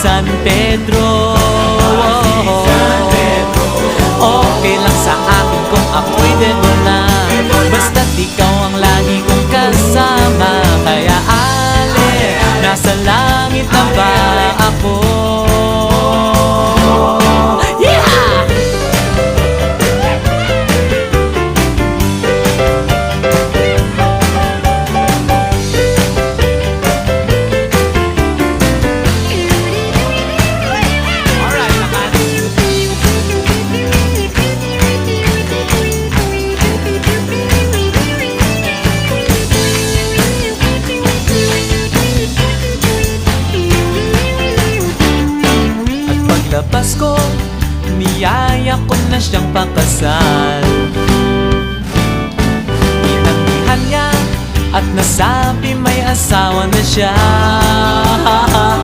San Pedro. Okay lang sa akin kung ako'y dedo na, basta't ikaw ang lagi kong kasama. Kaya ale, nasa langit na ba ako? Paglabas ko, niyaya ko na siyang pakasal. Inanggihan niya at nasabi may asawa na siya.